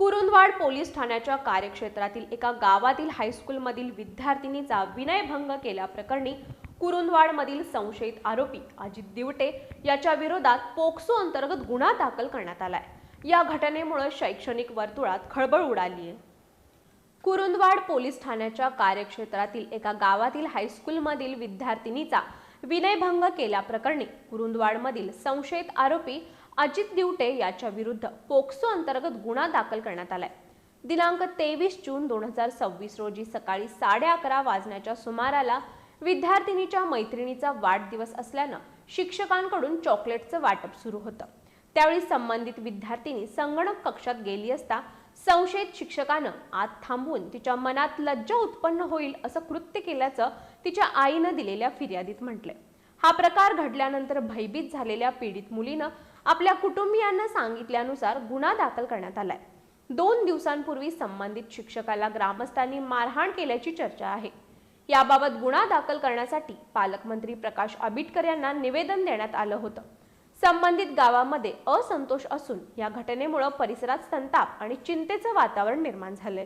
Kurundwad police ठाण्याच्या कार्यक्षेत्रातील एका गावातील हायस्कूलमधील विद्यार्थिनीचा विनयभंग केल्याप्रकरणी कुरुंदवाडमधील संशयित आरोपी अजित दिवटे याच्या विरोधात पोक्सो अंतर्गत गुन्हा दाखल करण्यात आलाय। या घटनेमुळे शैक्षणिक वर्तुळात खळबळ उडाली आहे। कुरुंदवाड पोलीस ठाण्याच्या कार्यक्षेत्रातील एका गावातील हायस्कूलमधील विद्यार्थिनीचा विनयभंग केल्याप्रकरणी कुरुंदवाडमधील संशयित आरोपी अजित दिवटे याच्या विरुद्ध पोक्सो अंतर्गत गुन्हा दाखल करण्यात आलाय। दिनांक 23 जून 2026 रोजी सकाळी 11:30 वाजण्याच्या सुमाराला विद्यार्थिनीच्या मैत्रिणीचा वाढदिवस असल्यानं शिक्षकांकडून चॉकलेटचं वाटप सुरू होतं। त्यावेळी संबंधित विद्यार्थिनी संगणक कक्षात गेली असता संशयित शिक्षकानं आत थांबून तिच्या मनात लज्जा उत्पन्न होईल असं कृत्य केल्याचं तिच्या आईनं दिलेल्या फिर्यादीत म्हटलंय। हा प्रकार घडल्यानंतर भयभीत झालेल्या पीडित मुलीनं आपल्या कुटुंबियांना सांगितल्यानुसार गुन्हा दाखल करण्यात आलाय। 2 दिवसांपूर्वी संबंधित शिक्षकाला ग्रामस्थांनी मारहाण केल्याची चर्चा आहे। याबाबत गुन्हा दाखल करण्यासाठी पालकमंत्री प्रकाश आंबेडकर यांना निवेदन देण्यात आलं होतं। संबंधित गावामध्ये असंतोष असून या घटनेमुळे परिसरात संताप आणि चिंतेचं वातावरण निर्माण झालंय।